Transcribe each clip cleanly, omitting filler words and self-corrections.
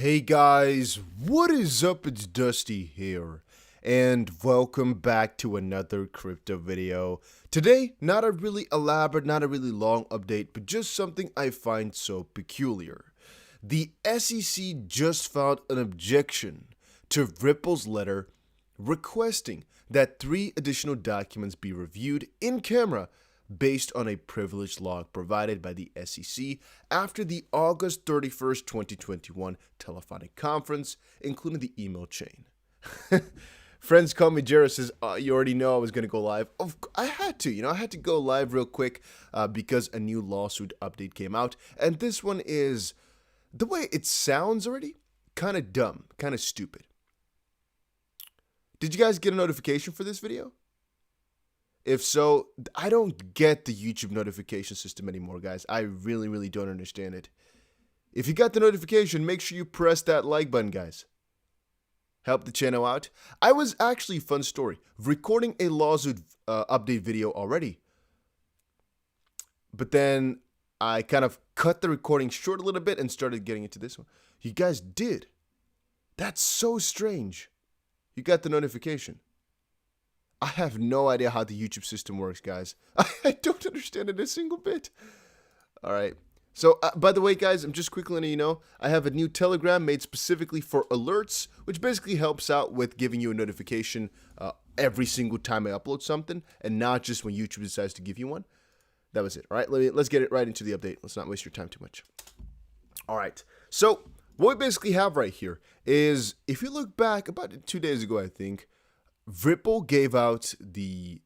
Hey guys, what is up? It's Dusty here, and welcome back to another crypto video. Today, not a really elaborate, not a really long update, but just something I find so peculiar. The SEC just filed an objection to Ripple's letter requesting that 3 additional documents be reviewed in camera based on a privilege log provided by the SEC after the August 31st, 2021 telephonic conference, including the email chain. Friends call me Jared says, you already know I was going to go live. I had to, I had to go live real quick because a new lawsuit update came out. And this one is, the way it sounds already, kind of dumb, kind of stupid. Did you guys get a notification for this video? If so, I don't get the YouTube notification system anymore, guys. I really don't understand it. If you got the notification, make sure you press that like button, guys. Help the channel out. I was actually, fun story, recording a lawsuit update video already. But then I kind of cut the recording short a little bit and started getting into this one. You guys did. That's so strange. You got the notification. I have no idea how the YouTube system works, guys. I don't understand it a single bit. All right. So, by the way, guys, I'm just quickly letting you know, I have a new Telegram made specifically for alerts, which basically helps out with giving you a notification every single time I upload something, and not just when YouTube decides to give you one. That was it. All right. Let's get it right into the update. Let's not waste your time too much. All right. So, what we basically have right here is, if you look back about 2 days ago, I think, Ripple gave out the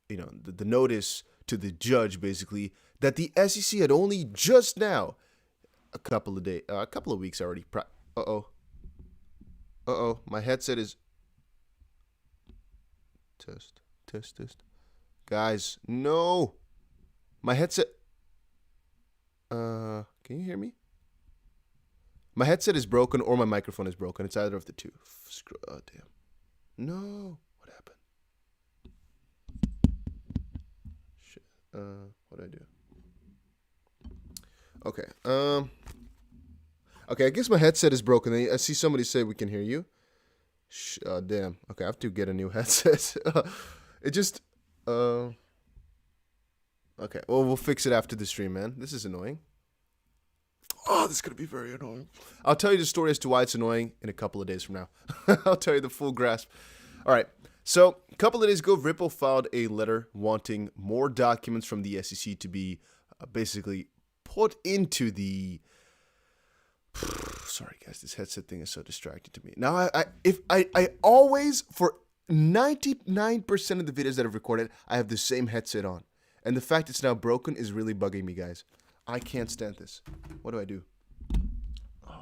notice to the judge, basically, that the SEC had only just now, a couple of weeks already. My headset is test. Guys, no, my headset. Can you hear me? My headset is broken or my microphone is broken. It's either of the two. Oh, damn. No. What do I do? Okay. Okay, I guess my headset is broken. I see somebody say we can hear you. Damn. Okay, I have to get a new headset. It just, okay, well, we'll fix it after the stream, man. This is annoying. Oh, this is going to be very annoying. I'll tell you the story as to why it's annoying in a couple of days from now. I'll tell you the full grasp. All right. So, a couple of days ago, Ripple filed a letter wanting more documents from the SEC to be basically put into the... Sorry, guys, this headset thing is so distracting to me. Now, I always, for 99% of the videos that I've recorded, I have the same headset on. And the fact it's now broken is really bugging me, guys. I can't stand this. What do I do? Oh.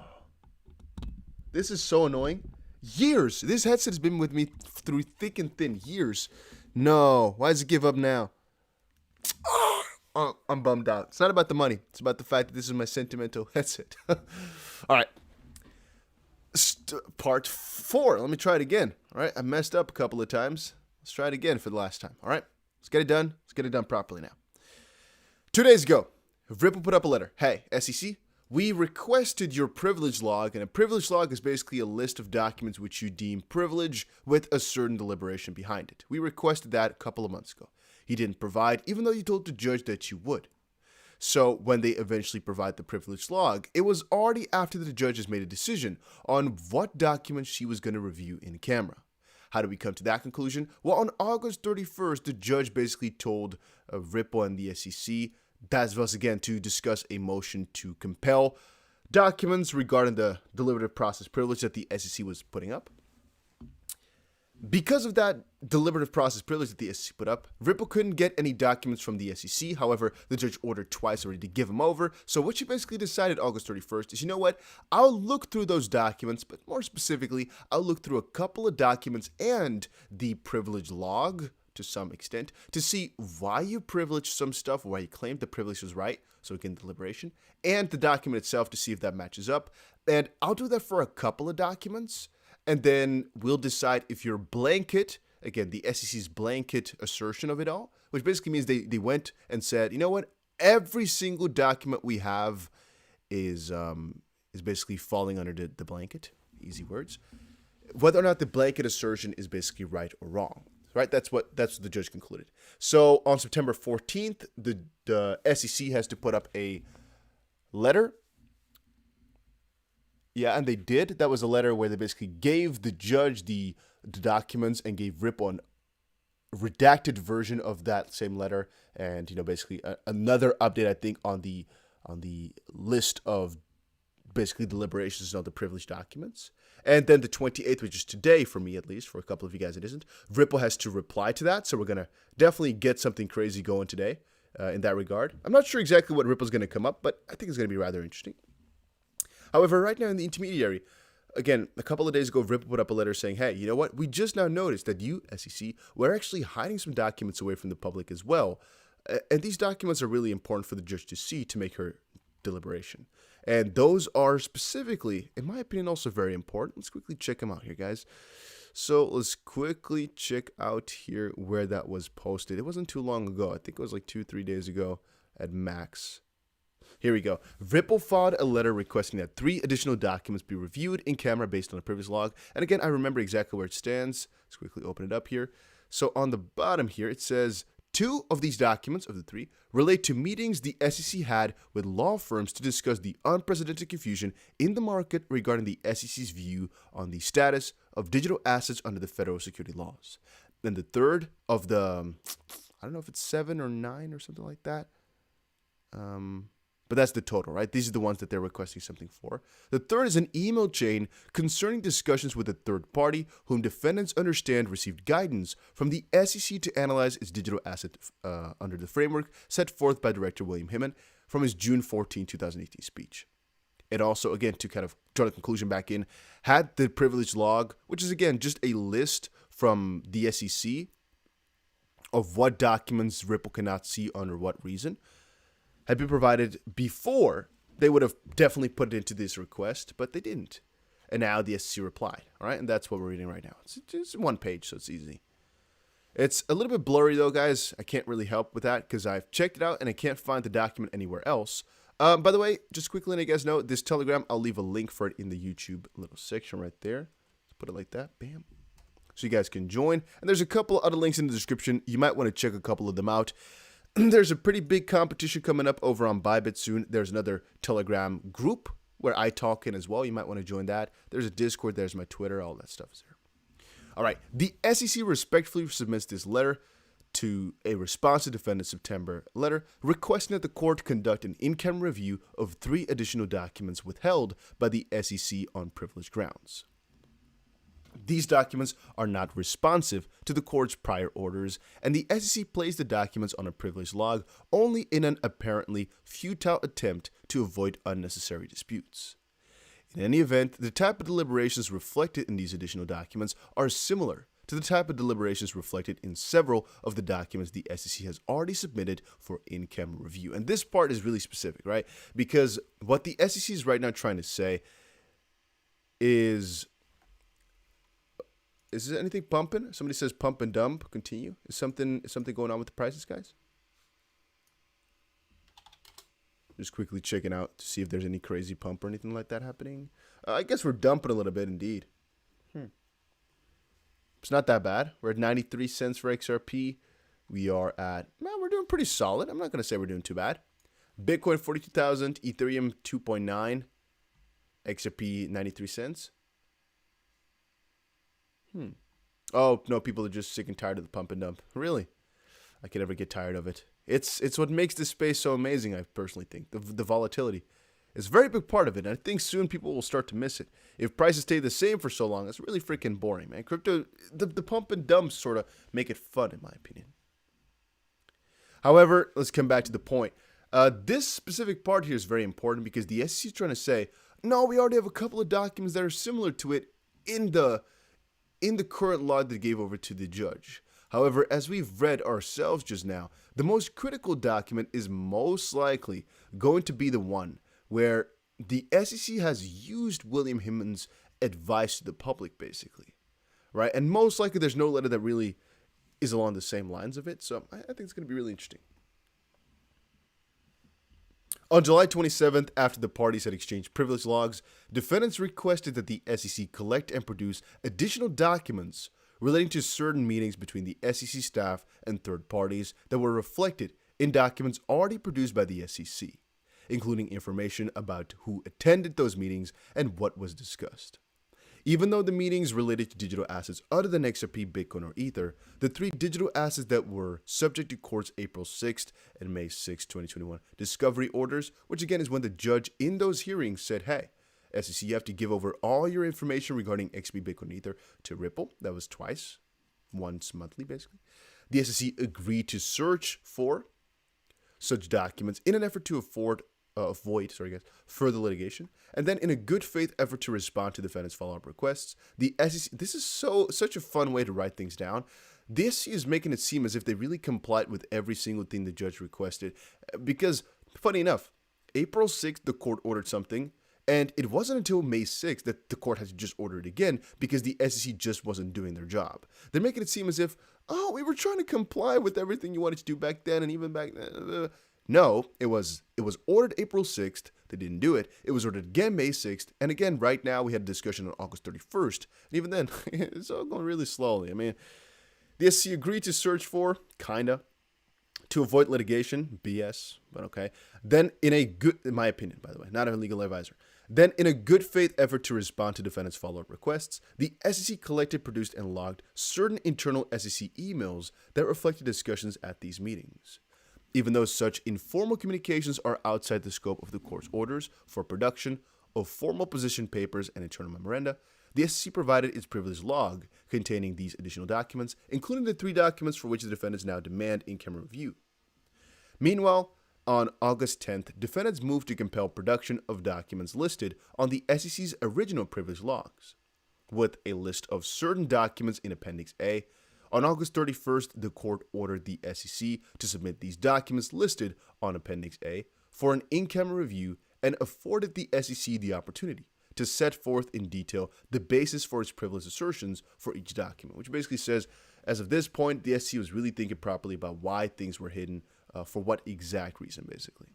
This is so annoying. Years. This headset has been with me through thick and thin. Years. No. Why does it give up now? Oh, I'm bummed out. It's not about the money. It's about the fact that this is my sentimental headset. All right. Part 4. Let me try it again. All right. I messed up a couple of times. Let's try it again for the last time. All right. Let's get it done. Let's get it done properly now. 2 days ago, Ripple put up a letter. Hey, SEC. We requested your privilege log, and a privilege log is basically a list of documents which you deem privilege with a certain deliberation behind it. We requested that a couple of months ago. He didn't provide, even though you told the judge that you would. So when they eventually provide the privilege log, it was already after the judge has made a decision on what documents she was going to review in camera. How do we come to that conclusion? Well, on August 31st, the judge basically told Ripple and the SEC that was, again, to discuss a motion to compel documents regarding the deliberative process privilege that the SEC was putting up. Because of that deliberative process privilege that the SEC put up, Ripple couldn't get any documents from the SEC. However, the judge ordered twice already to give them over. So what she basically decided August 31st is, you know what? I'll look through those documents, but more specifically, I'll look through a couple of documents and the privilege log to some extent to see why you privileged some stuff, why you claimed the privilege was right, so we can deliberation, and the document itself to see if that matches up. And I'll do that for a couple of documents, and then we'll decide if your blanket, again, the SEC's blanket assertion of it all, which basically means they went and said, you know what, every single document we have is is basically falling under the blanket. Easy words. Whether or not the blanket assertion is basically right or wrong. Right? That's what the judge concluded. So on September 14th, the SEC has to put up a letter. Yeah, and they did. That was a letter where they basically gave the judge the documents and gave Ripple an redacted version of that same letter, and basically another update, I think, on the list of basically deliberations of the privileged documents. And then the 28th, which is today for me at least, for a couple of you guys it isn't, Ripple has to reply to that. So we're gonna definitely get something crazy going today in that regard. I'm not sure exactly what Ripple's gonna come up, but I think it's gonna be rather interesting. However, right now in the intermediary, again, a couple of days ago, Ripple put up a letter saying, hey, you know what? We just now noticed that you, SEC, were actually hiding some documents away from the public as well. And these documents are really important for the judge to see to make her deliberation. And those are specifically, in my opinion, also very important. Let's quickly check them out here, guys. So let's quickly check out here where that was posted. It wasn't too long ago. I think it was like 2-3 days ago at max. Here we go. Ripple filed a letter requesting that 3 additional documents be reviewed in camera based on a previous log. And again, I remember exactly where it stands. Let's quickly open it up here. So on the bottom here, it says 2 of these documents, of the 3, relate to meetings the SEC had with law firms to discuss the unprecedented confusion in the market regarding the SEC's view on the status of digital assets under the federal security laws. Then the third of the, I don't know if it's 7 or 9 or something like that. But that's the total, right? These are the ones that they're requesting something for. The third is an email chain concerning discussions with a third party whom defendants understand received guidance from the SEC to analyze its digital asset under the framework set forth by Director William Hinman from his June 14, 2018 speech. It also, again, to kind of draw the conclusion back in, had the privilege log, which is, again, just a list from the SEC of what documents Ripple cannot see under what reason, had been provided before, they would have definitely put it into this request, but they didn't. And now the SEC replied, all right? And that's what we're reading right now. It's 1 page, so it's easy. It's a little bit blurry, though, guys. I can't really help with that because I've checked it out and I can't find the document anywhere else. By the way, just quickly letting you guys know, this Telegram, I'll leave a link for it in the YouTube little section right there. Let's put it like that. Bam. So you guys can join. And there's a couple other links in the description. You might want to check a couple of them out. There's a pretty big competition coming up over on Bybit soon. There's another Telegram group where I talk in as well. You might want to join that. There's a Discord. There's my Twitter. All that stuff is there. All right. The SEC respectfully submits this letter to a response to defendant's September letter requesting that the court conduct an in-camera review of 3 additional documents withheld by the SEC on privileged grounds. These documents are not responsive to the court's prior orders, and the SEC placed the documents on a privileged log only in an apparently futile attempt to avoid unnecessary disputes. In any event, the type of deliberations reflected in these additional documents are similar to the type of deliberations reflected in several of the documents the SEC has already submitted for in-camera review. And this part is really specific, right? Because what the SEC is right now trying to say is there anything pumping? Somebody says pump and dump. Continue. Is something going on with the prices, guys? Just quickly checking out to see if there's any crazy pump or anything like that happening. I guess we're dumping a little bit, indeed. It's not that bad. We're at 93 cents for XRP. We are at, man, we're doing pretty solid. I'm not going to say we're doing too bad. Bitcoin 42,000, Ethereum 2.9, XRP 93 cents. Oh, no, people are just sick and tired of the pump and dump. Really? I can never get tired of it. It's what makes this space so amazing, I personally think. The volatility is a very big part of it, and I think soon people will start to miss it. If prices stay the same for so long, it's really freaking boring, man. Crypto, the pump and dumps sort of make it fun, in my opinion. However, let's come back to the point. This specific part here is very important because the SEC is trying to say, no, we already have a couple of documents that are similar to it in the current law that gave over to the judge. However, as we've read ourselves just now, the most critical document is most likely going to be the one where the SEC has used William Hinman's advice to the public, basically, right? And most likely there's no letter that really is along the same lines of it, so I think it's going to be really interesting. On July 27th, after the parties had exchanged privilege logs, defendants requested that the SEC collect and produce additional documents relating to certain meetings between the SEC staff and third parties that were reflected in documents already produced by the SEC, including information about who attended those meetings and what was discussed. Even though the meetings related to digital assets other than XRP, Bitcoin, or Ether, the three digital assets that were subject to court's April 6th and May 6, 2021 discovery orders, which again is when the judge in those hearings said, hey, SEC, you have to give over all your information regarding XRP, Bitcoin, Ether to Ripple. That was twice, once monthly, basically. The SEC agreed to search for such documents in an effort to avoid further litigation. And then in a good faith effort to respond to defendants' follow-up requests, the SEC, this is such a fun way to write things down. The SEC is making it seem as if they really complied with every single thing the judge requested. Because, funny enough, April 6th, the court ordered something, and it wasn't until May 6th that the court had to just order it again because the SEC just wasn't doing their job. They're making it seem as if, oh, we were trying to comply with everything you wanted to do back then and even back then. No, it was ordered April 6th. They didn't do it. It was ordered again May 6th. And again, right now, we had a discussion on August 31st. And even then, it's all going really slowly. I mean, the SEC agreed to search for, kinda, to avoid litigation, BS, but okay. Then in my opinion, by the way, not a legal advisor. Then in a good faith effort to respond to defendants' follow-up requests, the SEC collected, produced, and logged certain internal SEC emails that reflected discussions at these meetings. Even though such informal communications are outside the scope of the court's orders for production of formal position papers and internal memoranda, the SEC provided its privilege log containing these additional documents, including the 3 documents for which the defendants now demand in-camera review. Meanwhile, on August 10th, defendants moved to compel production of documents listed on the SEC's original privilege logs, with a list of certain documents in Appendix A. On August 31st, the court ordered the SEC to submit these documents listed on Appendix A for an in-camera review and afforded the SEC the opportunity to set forth in detail the basis for its privilege assertions for each document, which basically says, as of this point, the SEC was really thinking properly about why things were hidden, for what exact reason, basically.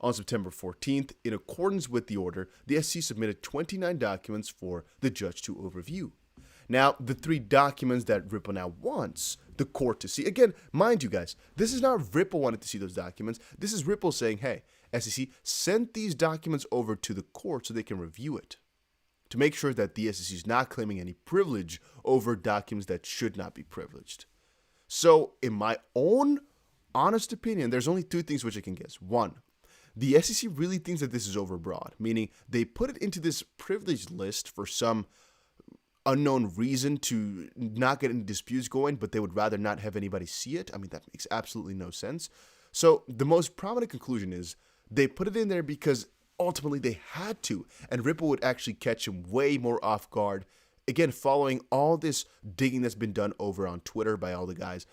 On September 14th, in accordance with the order, the SEC submitted 29 documents for the judge to overview. Now, the 3 documents that Ripple now wants the court to see, again, mind you guys, this is not Ripple wanting to see those documents. This is Ripple saying, hey, SEC, send these documents over to the court so they can review it, to make sure that the SEC is not claiming any privilege over documents that should not be privileged. So, in my own honest opinion, there's only 2 things which I can guess. 1, the SEC really thinks that this is overbroad, meaning they put it into this privilege list for some unknown reason to not get any disputes going, but they would rather not have anybody see it. I mean, that makes absolutely no sense. So the most prominent conclusion is they put it in there because ultimately they had to, and Ripple would actually catch him way more off guard. Again, following all this digging that's been done over on Twitter by all the guys,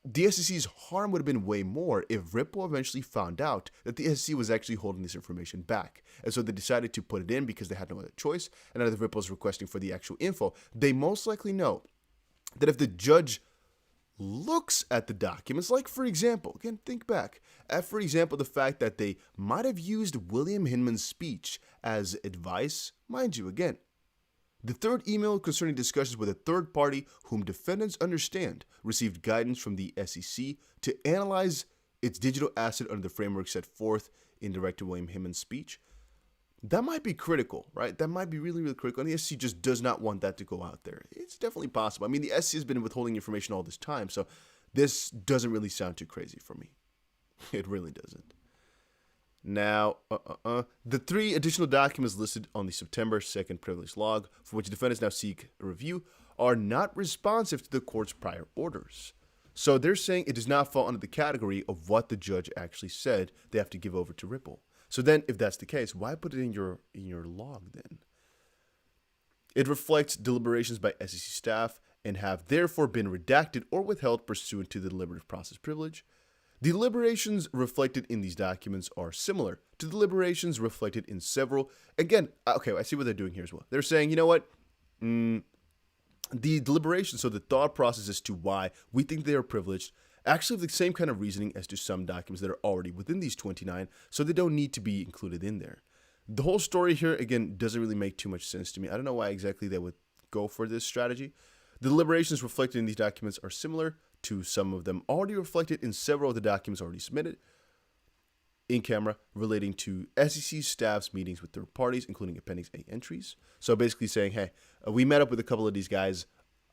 the SEC's harm would have been way more if Ripple eventually found out that the SEC was actually holding this information back. And so they decided to put it in because they had no other choice. And now that Ripple's requesting for the actual info, they most likely know that if the judge looks at the documents, like for example, again, think back, for example, the fact that they might have used William Hinman's speech as advice, mind you, again, the 3rd email concerning discussions with a third party whom defendants understand received guidance from the SEC to analyze its digital asset under the framework set forth in Director William Hinman's speech. That might be critical, right? That might be really, really critical. And the SEC just does not want that to go out there. It's definitely possible. I mean, the SEC has been withholding information all this time, so this doesn't really sound too crazy for me. It really doesn't. Now, the 3 additional documents listed on the September 2nd privilege log, for which defendants now seek a review, are not responsive to the court's prior orders. So they're saying it does not fall under the category of what the judge actually said they have to give over to Ripple. So then, if that's the case, why put it in your log then? It reflects deliberations by SEC staff and have therefore been redacted or withheld pursuant to the deliberative process privilege. The deliberations reflected in these documents are similar to deliberations reflected in several. Again, okay, I see what they're doing here as well. They're saying, you know what? The deliberations, so the thought process as to why we think they are privileged, actually have the same kind of reasoning as to some documents that are already within these 29, so they don't need to be included in there. The whole story here, again, doesn't really make too much sense to me. I don't know why exactly they would go for this strategy. The deliberations reflected in these documents are similar to some of them already reflected in several of the documents already submitted in camera relating to SEC staff's meetings with third parties, including Appendix A entries. So basically saying, hey, we met up with a couple of these guys.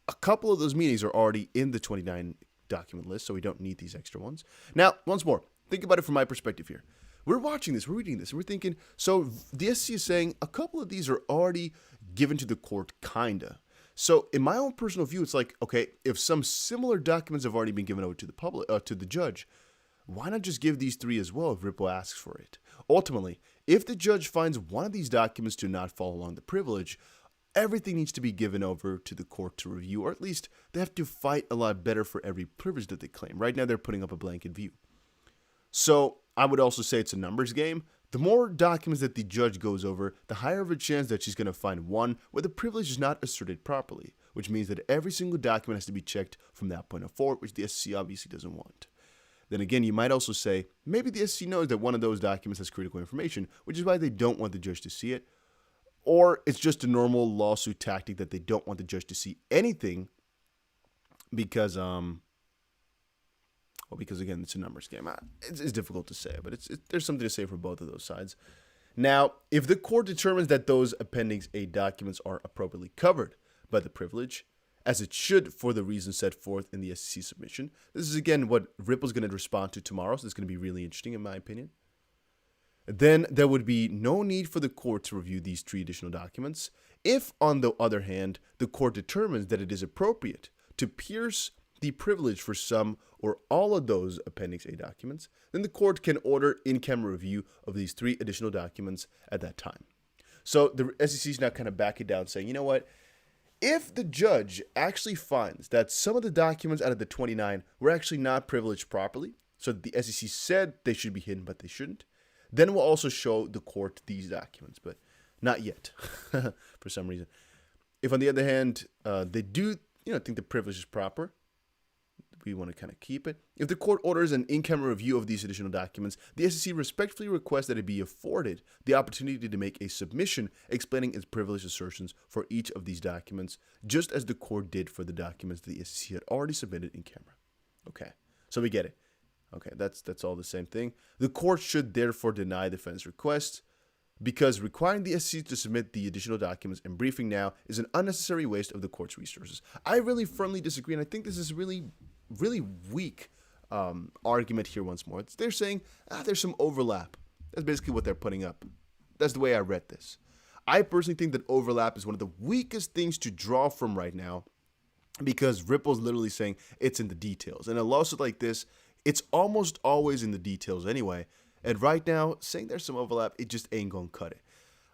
A couple of those meetings are already in the 29 document list, so we don't need these extra ones. Now, once more, think about it from my perspective here. We're watching this, we're reading this, and we're thinking, so the SEC is saying a couple of these are already given to the court, kinda. So in my own personal view, it's like, okay, if some similar documents have already been given over to the public, to the judge, why not just give these 3 as well if Ripple asks for it? Ultimately, if the judge finds one of these documents to not fall along the privilege, everything needs to be given over to the court to review, or at least they have to fight a lot better for every privilege that they claim. Right now, they're putting up a blanket view. So I would also say it's a numbers game. The more documents that the judge goes over, the higher of a chance that she's going to find one where the privilege is not asserted properly, which means that every single document has to be checked from that point forward, which the SEC obviously doesn't want. Then again, you might also say, maybe the SEC knows that one of those documents has critical information, which is why they don't want the judge to see it. Or it's just a normal lawsuit tactic that they don't want the judge to see anything because, because again, it's a numbers game. It's difficult to say, but there's something to say for both of those sides. Now, if the court determines that those Appendix A documents are appropriately covered by the privilege, as it should for the reasons set forth in the SEC submission, this is again what Ripple's going to respond to tomorrow, so it's going to be really interesting in my opinion. Then there would be no need for the court to review these 3 additional documents. If, on the other hand, the court determines that it is appropriate to pierce the privilege for some or all of those Appendix A documents, then the court can order in-camera review of these 3 additional documents at that time. So the SEC is now kind of backing down, saying, you know what? If the judge actually finds that some of the documents out of the 29 were actually not privileged properly, so that the SEC said they should be hidden but they shouldn't, then we'll also show the court these documents, but not yet, for some reason. If, on the other hand, they do, think the privilege is proper, we want to kind of keep it. If the court orders an in-camera review of these additional documents, the SEC respectfully requests that it be afforded the opportunity to make a submission explaining its privilege assertions for each of these documents, just as the court did for the documents the SEC had already submitted in camera. Okay, so we get it. Okay, that's all the same thing. The court should therefore deny the defense request because requiring the SEC to submit the additional documents and briefing now is an unnecessary waste of the court's resources. I really firmly disagree, and I think this is really weak argument here once more. They're saying there's some overlap. That's basically what they're putting up. That's the way I read this. I personally think that overlap is one of the weakest things to draw from right now because Ripple's literally saying it's in the details. And a lawsuit like this, it's almost always in the details anyway. And right now, saying there's some overlap, it just ain't gonna cut it.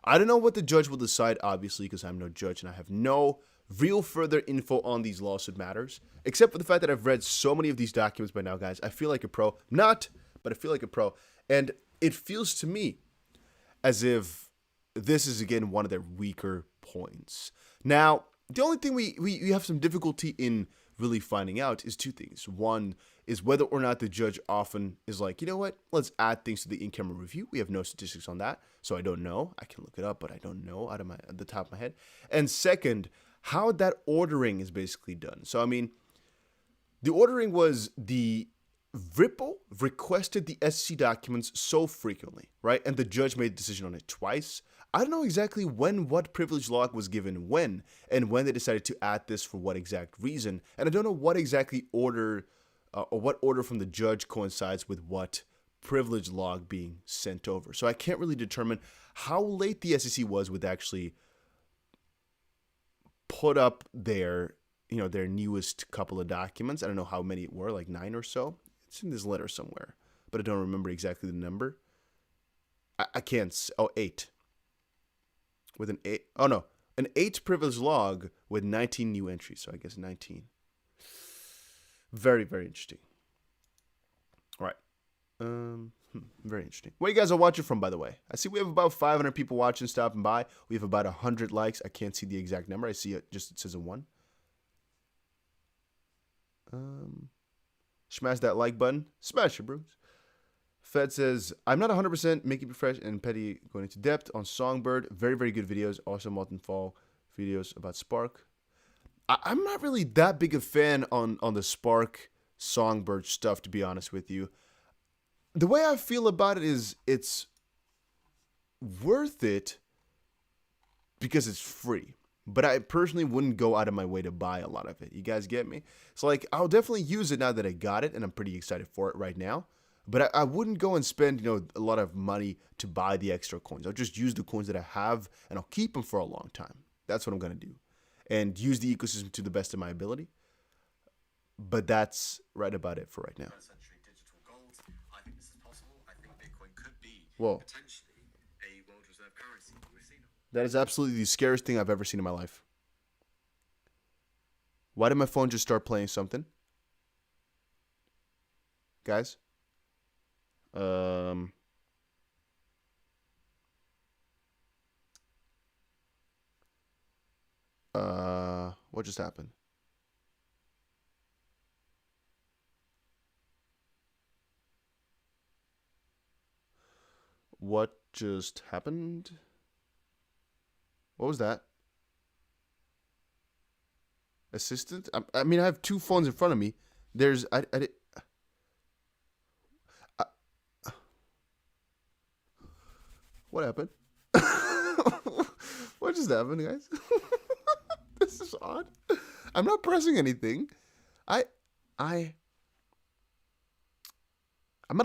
I don't know what the judge will decide, obviously, because I'm no judge and I have no real further info on these lawsuit matters, except for the fact that I've read so many of these documents by now, guys. I feel like a pro. Not, but I feel like a pro. And it feels to me as if this is, again, one of their weaker points. Now, the only thing we have some difficulty in really finding out is 2 things. One is whether or not the judge often is like, you know what, let's add things to the in-camera review. We have no statistics on that, so I don't know. I can look it up, but I don't know at the top of my head. And second, how that ordering is basically done. So, I mean, the ordering was the Ripple requested the SEC documents so frequently, right? And the judge made a decision on it twice. I don't know exactly what privilege log was given when, and when they decided to add this for what exact reason. And I don't know what exactly order, or what order from the judge coincides with what privilege log being sent over. So I can't really determine how late the SEC was with actually put up their newest couple of documents. I don't know how many it were, like 9 or so. It's in this letter somewhere, but I don't remember exactly the number. I can't. 8. With an 8. Oh no, an 8 privilege log with 19 new entries. So I guess 19. Very, very interesting. All right. Very interesting. Where you guys are watching from, by the way? I see we have about 500 people watching, stopping by. We have about 100 likes. I can't see the exact number. I see it says a 1. Smash that like button. Smash it, bros. Fed says, I'm not 100% Mickey Fresh and Petty going into depth on Songbird. Very, very good videos. Also, Molten Fall videos about Spark. I'm not really that big a fan on the Spark Songbird stuff, to be honest with you. The way I feel about it is it's worth it because it's free. But I personally wouldn't go out of my way to buy a lot of it. You guys get me? So, like, I'll definitely use it now that I got it, and I'm pretty excited for it right now. But I wouldn't go and spend, a lot of money to buy the extra coins. I'll just use the coins that I have, and I'll keep them for a long time. That's what I'm going to do. And use the ecosystem to the best of my ability. But that's right about it for right now. I think this is possible. I think Bitcoin could be Whoa. potentially a world reserve currency. We've seen it. That is absolutely the scariest thing I've ever seen in my life. Why did my phone just start playing something? Guys? What just happened? What just happened? What was that? Assistant? I mean, I have two phones in front of me. There's... What happened? What just happened, guys? This is odd. I'm not pressing anything. I'm at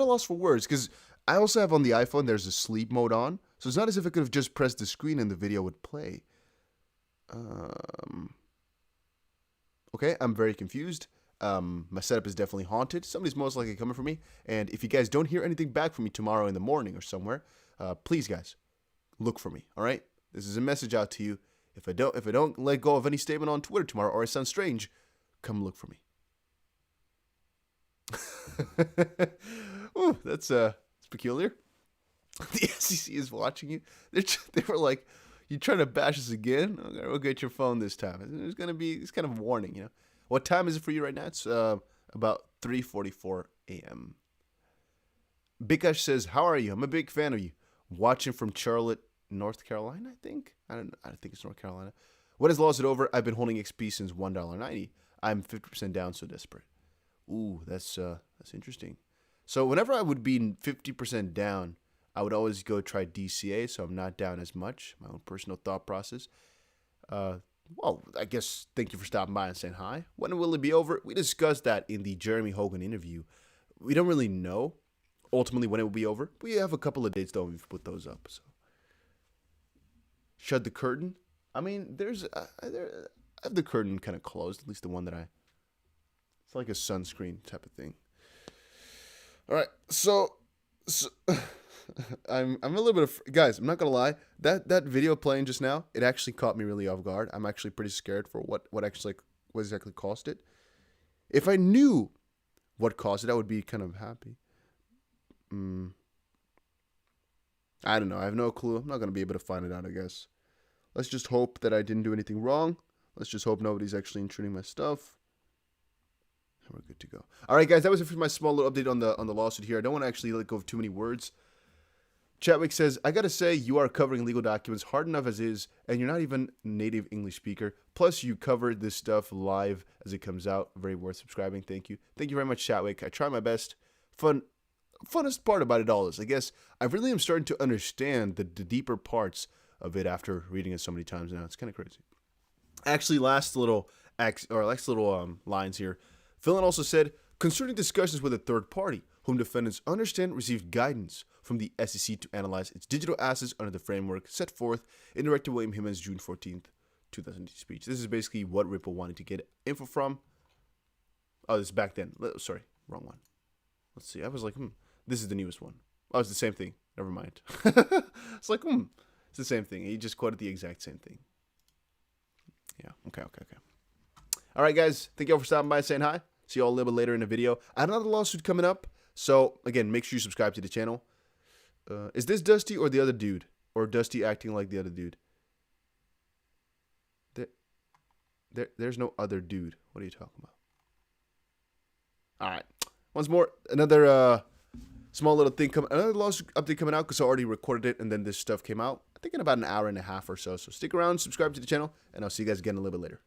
a loss for words because I also have on the iPhone, there's a sleep mode on. So it's not as if I could have just pressed the screen and the video would play. Okay, I'm very confused. My setup is definitely haunted. Somebody's most likely coming for me. And if you guys don't hear anything back from me tomorrow in the morning or somewhere, please, guys, look for me. All right? This is a message out to you. If I don't let go of any statement on Twitter tomorrow or I sound strange, come look for me. Ooh, that's peculiar. The SEC is watching you. They were like, "You trying to bash us again? Okay, we'll get your phone this time." It's kind of a warning, What time is it for you right now? It's about 3:44 a.m. Bikash says, "How are you? I'm a big fan of you. Watching from Charlotte, North Carolina, I think. I don't think it's North Carolina. What has lost it over? I've been holding XP since $1.90. I'm 50% down, so desperate." Ooh, that's interesting. So whenever I would be 50% down, I would always go try DCA, so I'm not down as much. My own personal thought process. Well, I guess thank you for stopping by and saying hi. When will it be over? We discussed that in the Jeremy Hogan interview. We don't really know ultimately when it will be over. We have a couple of dates though. We've put those up. So shut the curtain. I mean, I have the curtain kind of closed. At least the one that it's like a sunscreen type of thing. All right, so I'm a little bit of guys. I'm not gonna lie. That video playing just now, it actually caught me really off guard. I'm actually pretty scared for what exactly caused it. If I knew what caused it, I would be kind of happy. I don't know. I have no clue. I'm not gonna be able to find it out, I guess. Let's just hope that I didn't do anything wrong. Let's just hope nobody's actually intruding my stuff. We're good to go. All right, guys, that was it for my small little update on the lawsuit here. I don't want to actually let go of too many words. Chatwick says, I gotta say, you are covering legal documents hard enough as is, and you're not even a native English speaker. Plus, you covered this stuff live as it comes out. Very worth subscribing. Thank you. Thank you very much, Chatwick. I try my best. Funnest part about it all is, I guess, I really am starting to understand the deeper parts of it after reading it so many times now. It's kind of crazy. Actually, last little lines here. Philin also said, concerning discussions with a third party, whom defendants understand received guidance from the SEC to analyze its digital assets under the framework set forth in Director William Himmons' June 14th, 2018 speech. This is basically what Ripple wanted to get info from. Oh, this is back then. Sorry, wrong one. Let's see. I was like, this is the newest one. Oh, it's the same thing. Never mind. It's like, it's the same thing. He just quoted the exact same thing. Yeah, okay. All right, guys. Thank you all for stopping by and saying hi. See you all a little bit later in the video. I have another lawsuit coming up. So, again, make sure you subscribe to the channel. Is this Dusty or the other dude? Or Dusty acting like the other dude? There's no other dude. What are you talking about? All right. Once more, another small little thing another lawsuit update coming out because I already recorded it and then this stuff came out. I think in about an hour and a half or so. So stick around, subscribe to the channel, and I'll see you guys again a little bit later.